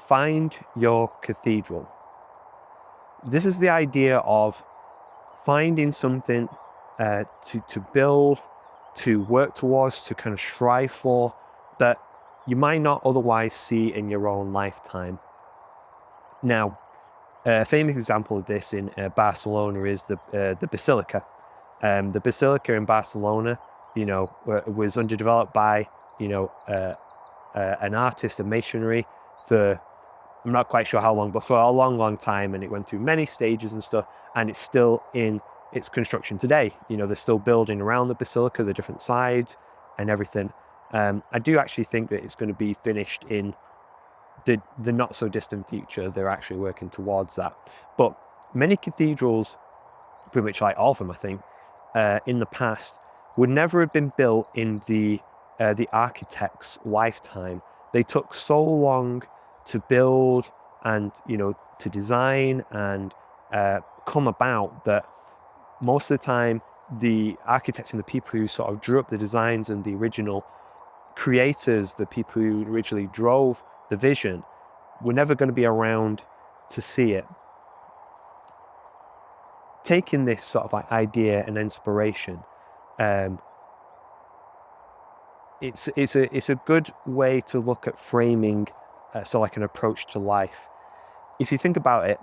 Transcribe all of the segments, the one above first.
find your cathedral. This is the idea of finding something to build, to work towards, to kind of strive for, that you might not otherwise see in your own lifetime. Now, a famous example of this in Barcelona is the Basilica. The Basilica in Barcelona, was underdeveloped by, an artist, a masonry, for, I'm not quite sure how long, but for a long, long time. And it went through many stages and stuff, and it's still in its construction today. They're still building around the Basilica, the different sides and everything. I do actually think that it's going to be finished in the not so distant future. They're actually working towards that. But many cathedrals, pretty much like all of them, I think, in the past, would never have been built in the architect's lifetime. They took so long to build and to design and come about, that most of the time the architects and the people who sort of drew up the designs and the original creators, the people who originally drove the vision, were never going to be around to see it. Taking this sort of like idea and inspiration, it's a good way to look at framing, so like an approach to life. If you think about it,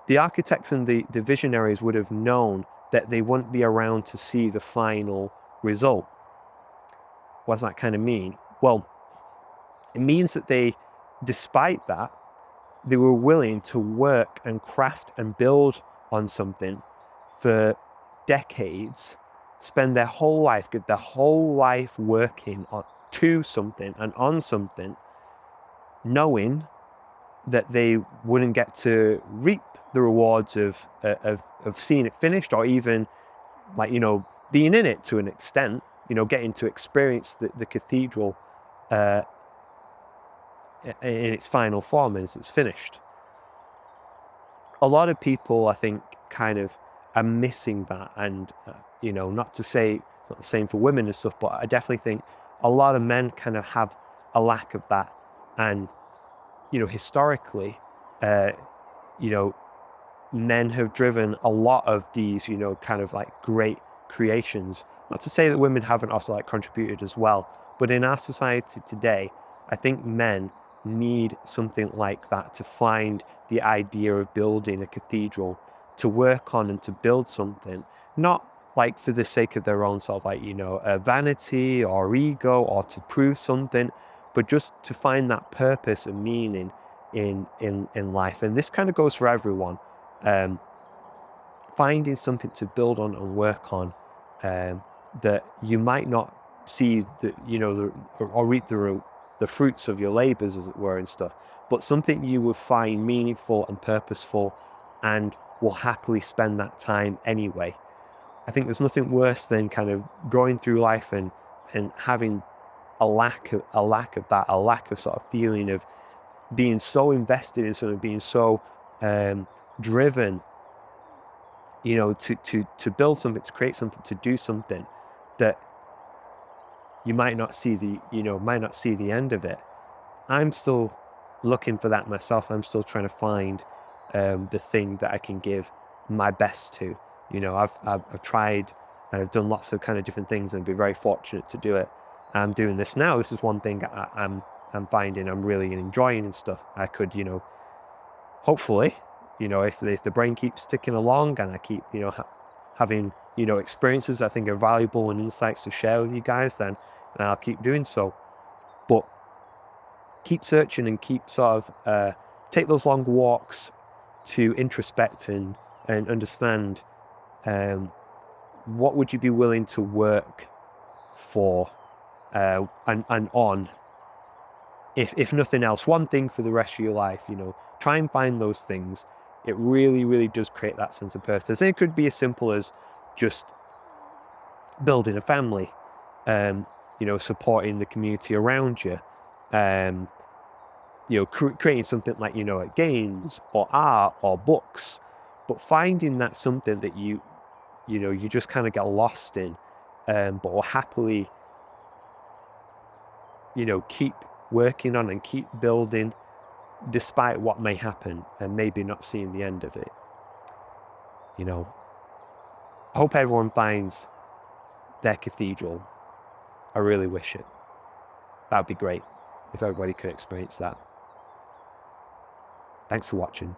the architects and the visionaries would have known that they wouldn't be around to see the final result. What does that kind of mean? Well, it means that they, despite that, they were willing to work and craft and build on something for decades, spend their whole life working to something and on something, knowing that they wouldn't get to reap the rewards of seeing it finished, or even being in it to an extent, getting to experience the cathedral in its final form as it's finished. A lot of people, I think, kind of are missing that, and not to say it's not the same for women and stuff, but I definitely think a lot of men kind of have a lack of that. And historically, men have driven a lot of these, kind of like great creations. Not to say that women haven't also contributed as well, but in our society today, I think men need something like that to find the idea of building a cathedral, to work on and to build something, not for the sake of their own sort of vanity or ego or to prove something, but just to find that purpose and meaning in life. And this kind of goes for everyone. Finding something to build on and work on, that you might not see or reap the fruits of your labors, as it were, and stuff, but something you will find meaningful and purposeful and will happily spend that time anyway. I think there's nothing worse than kind of going through life and having a lack of that, a lack of sort of feeling of being so invested in something, being so driven, to build something, to create something, to do something, that you might not see the end of it. I'm still looking for that myself. I'm still trying to find the thing that I can give my best to. I've tried and I've done lots of kind of different things and been very fortunate to do it. I'm doing this now. This is one thing I'm finding I'm really enjoying and stuff. I could, hopefully, if the brain keeps ticking along and I keep, having, experiences I think are valuable and insights to share with you guys, then I'll keep doing so. But keep searching and keep sort of take those long walks to introspect and understand what would you be willing to work for and on, if nothing else, one thing for the rest of your life. Try and find those things. It really, really does create that sense of purpose. And it could be as simple as just building a family, supporting the community around you, creating something like, games or art or books, but finding that something that you just kind of get lost in, but will happily, keep working on and keep building despite what may happen and maybe not seeing the end of it. You know, I hope everyone finds their cathedral. I really wish it. That would be great if everybody could experience that. Thanks for watching.